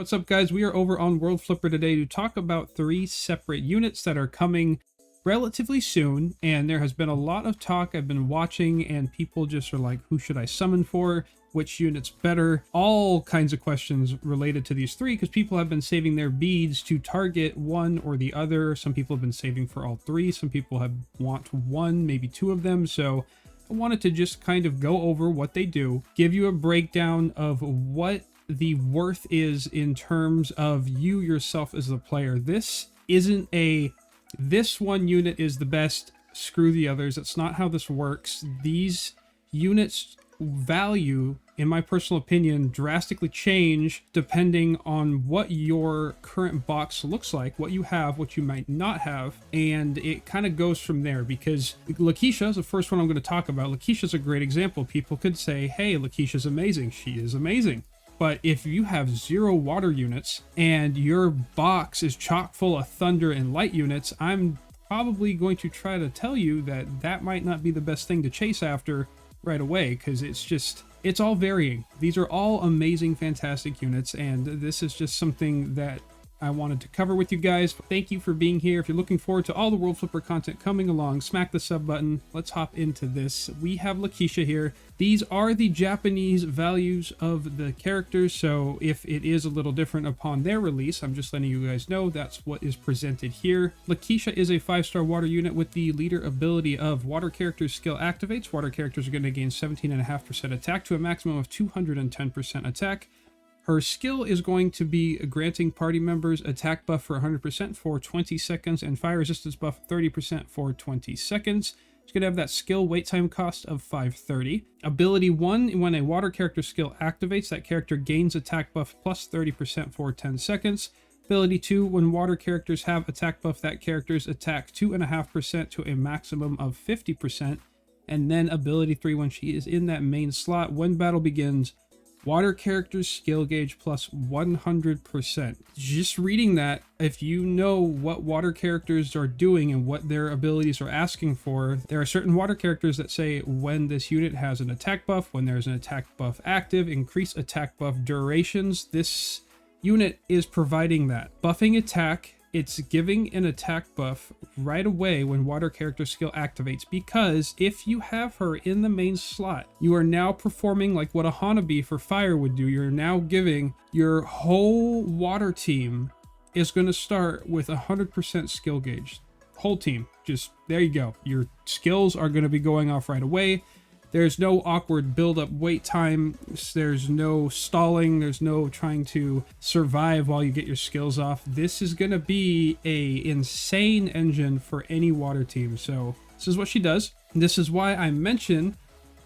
What's up, guys? We are over on World Flipper today to talk about 3 separate units that are coming relatively soon, and there has been a lot of talk I've been watching, and people just are like, who should I summon for? Which unit's better? All kinds of questions related to these 3, because people have been saving their beads to target one or the other. Some people have been saving for all 3. Some people want one, maybe 2 of them. So I wanted to just kind of go over what they do, give you a breakdown of what the worth is in terms of you yourself as the player. This isn't a, this one unit is the best, screw the others. It's not how this works. These units value, in my personal opinion, drastically change depending on what your current box looks like, what you have, what you might not have, and it kind of goes from there. Because Lakisha is the first one I'm going to talk about. Lakisha's a great example. People could say, hey, Lakisha's amazing. She is amazing. But if you have 0 water units and your box is chock full of thunder and light units, I'm probably going to try to tell you that that might not be the best thing to chase after right away, because it's all varying. These are all amazing, fantastic units, and this is just something that I wanted to cover with you guys. Thank you for being here. If you're looking forward to all the World Flipper content coming along, smack the sub button. Let's hop into this. We have Lakisha here. These are the Japanese values of the characters, so if it is a little different upon their release, I'm just letting you guys know that's what is presented here. Lakisha is a 5-star water unit with the leader ability of water characters skill activates. Water characters are going to gain 17.5% attack to a maximum of 210% attack. Her skill is going to be granting party members attack buff for 100% for 20 seconds and fire resistance buff 30% for 20 seconds. It's going to have that skill wait time cost of 530. Ability 1, when a water character skill activates, that character gains attack buff plus 30% for 10 seconds. Ability 2, when water characters have attack buff, that character's attack 2.5% to a maximum of 50%. And then ability 3, when she is in that main slot, when battle begins, water characters skill gauge plus 100%. Just reading that, if you know what water characters are doing and what their abilities are asking for, there are certain water characters that say when this unit has an attack buff, when there's an attack buff active, increase attack buff durations. This unit is providing that. Buffing attack, it's giving an attack buff right away when water character skill activates, because if you have her in the main slot, you are now performing like what a Hanabi for fire would do. You're now giving your whole water team is going to start with 100% skill gauge. Whole team, just there you go. Your skills are going to be going off right away. There's no awkward build-up wait time. There's no stalling. There's no trying to survive while you get your skills off. This is going to be a insane engine for any water team. So this is what she does. This is why I mention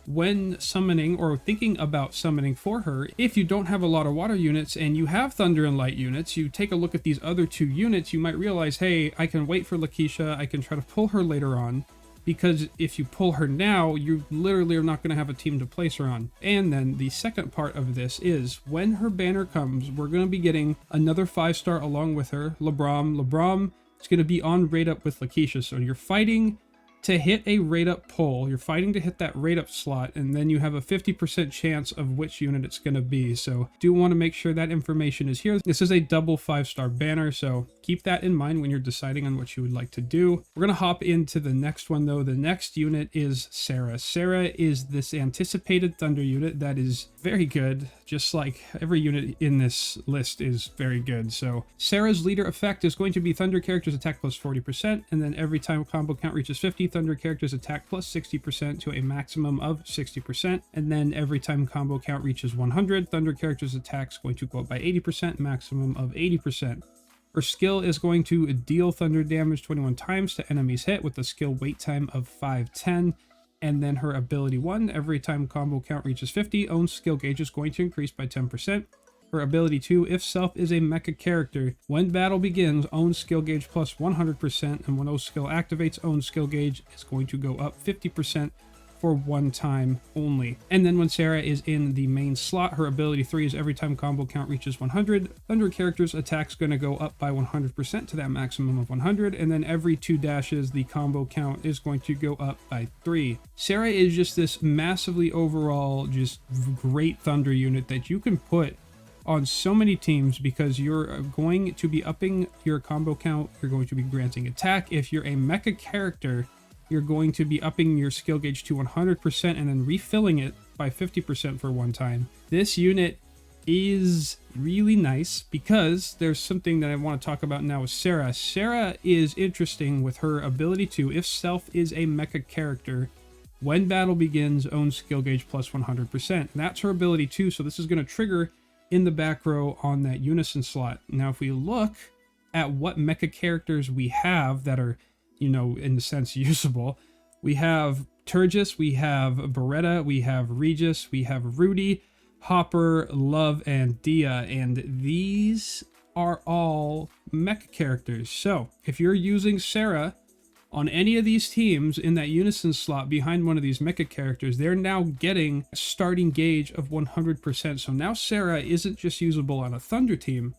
when summoning or thinking about summoning for her, if you don't have a lot of water units and you have thunder and light units, you take a look at these other 2 units, you might realize, hey, I can wait for Lakisha. I can try to pull her later on. Because if you pull her now, you literally are not going to have a team to place her on. And then the second part of this is when her banner comes, we're going to be getting another 5-star along with her, LeBron. LeBron is going to be on rate up with Lakisha. So you're fighting to hit a rate up pull. You're fighting to hit that rate up slot, and then you have a 50% chance of which unit it's going to be. So do want to make sure that information is here. This is a double 5-star banner, so keep that in mind when you're deciding on what you would like to do. We're going to hop into the next one though. The next unit is Sera. Sera is this anticipated thunder unit that is very good, just like every unit in this list is very good. So Sera's leader effect is going to be thunder characters attack plus 40%, and then every time combo count reaches 50, thunder characters attack plus 60% to a maximum of 60%, and then every time combo count reaches 100, thunder characters attacks going to go up by 80%, maximum of 80%. Her skill is going to deal thunder damage 21 times to enemies hit with a skill wait time of 510. And then her ability 1, every time combo count reaches 50, own skill gauge is going to increase by 10%. Her ability 2, if self is a mecha character, when battle begins, own skill gauge plus 100%, and when O skill activates, own skill gauge is going to go up 50% for one time only. And then when Sera is in the main slot, her ability 3 is every time combo count reaches 100, thunder character's attack's going to go up by 100% to that maximum of 100, and then every 2 dashes, the combo count is going to go up by 3. Sera is just this massively overall just great thunder unit that you can put on so many teams because you're going to be upping your combo count, you're going to be granting attack. If you're a mecha character, you're going to be upping your skill gauge to 100% and then refilling it by 50% for one time. This unit is really nice because there's something that I want to talk about now with Sera. Sera is interesting with her ability to, if self is a mecha character, when battle begins, own skill gauge plus 100%. And that's her ability too, so this is going to trigger in the back row on that unison slot. Now, if we look at what mecha characters we have that are, you know, in the sense usable, we have Turgis, we have Beretta, we have Regis, we have Rudy, Hopper, Love, and Dia, and these are all mecha characters. So if you're using Sera on any of these teams in that unison slot behind one of these mecha characters, they're now getting a starting gauge of 100%. So now Sera isn't just usable on a Thunder team.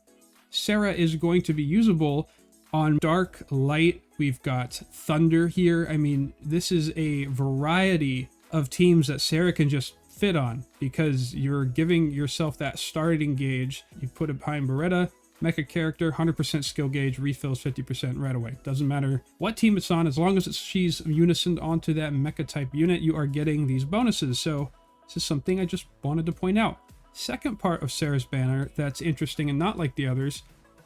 Sera is going to be usable on Dark, Light. We've got Thunder here. I mean, this is a variety of teams that Sera can just fit on because you're giving yourself that starting gauge. You put it behind Beretta, mecha character, 100% skill gauge, refills 50% right away. Doesn't matter what team it's on, as long as she's unisoned onto that mecha type unit, you are getting these bonuses. So this is something I just wanted to point out. Second part of Sera's banner that's interesting and not like the others,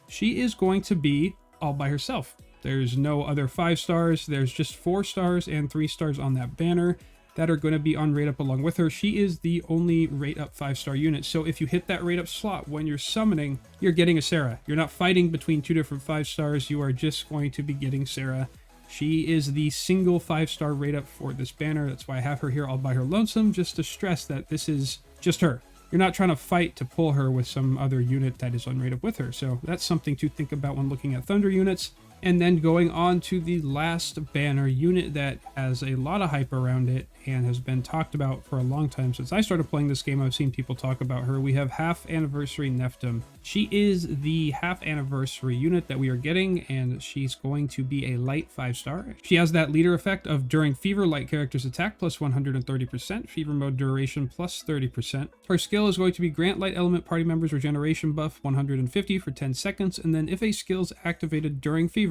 she is going to be all by herself. There's no other 5 stars. There's just 4 stars and 3 stars on that banner that are going to be on rate up along with her. She is the only rate up 5-star unit. So if you hit that rate up slot when you're summoning, you're getting a Sera. You're not fighting between 2 different 5 stars. You are just going to be getting Sera. She is the single 5-star rate up for this banner. That's why I have her here all by her lonesome, just to stress that this is just her. You're not trying to fight to pull her with some other unit that is on rate up with her. So that's something to think about when looking at Thunder units. And then going on to the last banner unit that has a lot of hype around it and has been talked about for a long time. Since I started playing this game, I've seen people talk about her. We have half anniversary Nephtham. She is the half anniversary unit that we are getting, and she's going to be a light 5-star. She has that leader effect of during fever, light characters attack plus 130%, fever mode duration plus 30%. Her skill is going to be grant light element party members regeneration buff 150 for 10 seconds, and then if a skill is activated during fever,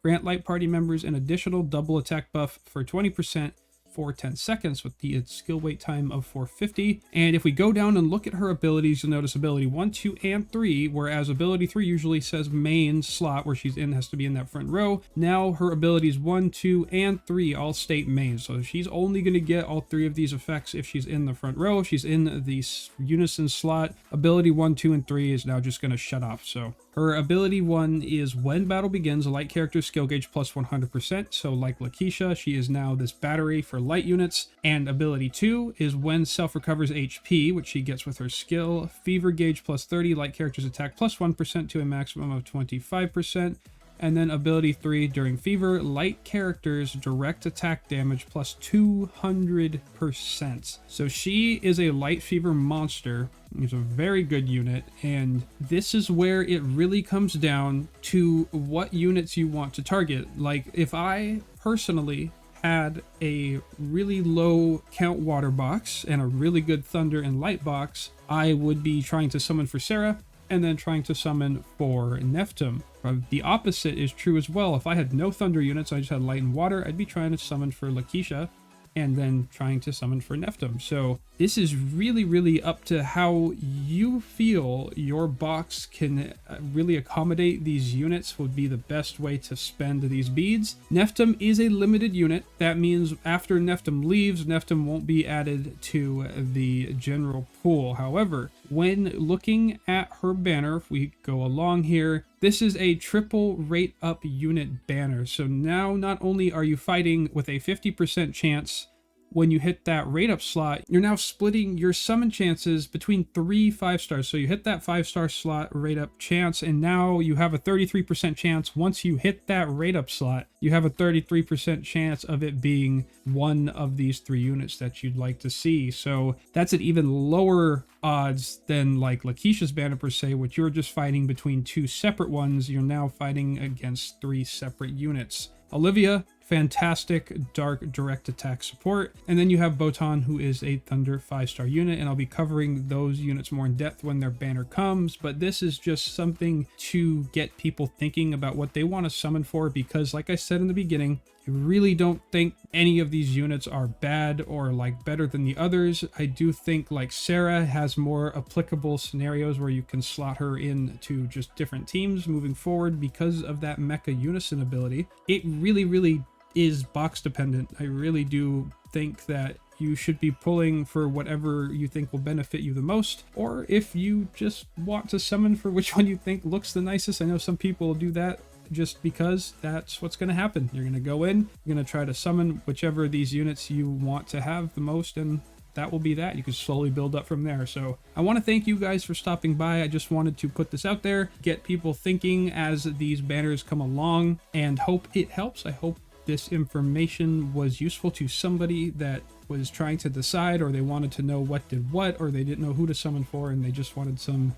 grant light party members an additional double attack buff for 20% for 10 seconds with the skill wait time of 450. And if we go down and look at her abilities, you'll notice ability 1, 2, and 3, whereas ability 3 usually says main slot where she's in, has to be in that front row. Now her abilities 1, 2, and 3 all state main. So she's only going to get all 3 of these effects if she's in the front row. If she's in the unison slot, ability 1, 2, and 3 is now just going to shut off. So her ability 1 is when battle begins, a light character skill gauge plus 100%. So like Lakisha, she is now this battery for light units. And ability 2 is when self recovers HP, which she gets with her skill, fever gauge plus 30, light characters attack plus 1% to a maximum of 25%. And then ability 3, during fever, light characters direct attack damage plus 200%. So she is a light fever monster. It's a very good unit, and this is where it really comes down to what units you want to target. Like, if I personally had a really low count water box and a really good thunder and light box, I would be trying to summon for Sera and then trying to summon for Nephtham. The opposite is true as well. If I had no thunder units, I just had light and water, I'd be trying to summon for Lakisha and then trying to summon for Nephtham. So this is really, really up to how you feel your box can really accommodate these units would be the best way to spend these beads. Nephtham is a limited unit. That means after Nephtham leaves, Nephtham won't be added to the general pool. However, when looking at her banner, if we go along here, this is a triple rate up unit banner. So now not only are you fighting with a 50% chance when you hit that rate up slot, you're now splitting your summon chances between 3 5-stars. So you hit that 5-star slot rate up chance, and now you have a 33% chance once you hit that rate up slot, you have a 33% chance of it being one of these 3 units that you'd like to see. So that's an even lower odds than like Lakisha's banner per se, which you're just fighting between 2 separate ones. You're now fighting against 3 separate units. Olivia, fantastic dark direct attack support. And then you have Botan, who is a Thunder 5-star unit, and I'll be covering those units more in depth when their banner comes, but this is just something to get people thinking about what they want to summon for, because like I said in the beginning, I really don't think any of these units are bad or like better than the others. I do think like Sera has more applicable scenarios where you can slot her into just different teams moving forward because of that mecha unison ability. It really is box dependent. I really do think that you should be pulling for whatever you think will benefit you the most, or if you just want to summon for which one you think looks the nicest. I know some people will do that just because that's what's going to happen. You're going to go in, you're going to try to summon whichever of these units you want to have the most, and that will be that. You can slowly build up from there. So I want to thank you guys for stopping by. I just wanted to put this out there, get people thinking as these banners come along, and hope it helps. I hope this information was useful to somebody that was trying to decide, or they wanted to know what did what, or they didn't know who to summon for and they just wanted some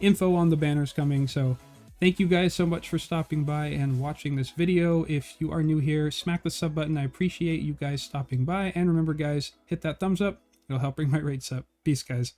info on the banners coming. So thank you guys so much for stopping by and watching this video. If you are new here, smack the sub button. I appreciate you guys stopping by. And remember guys, hit that thumbs up. It'll help bring my rates up. Peace guys.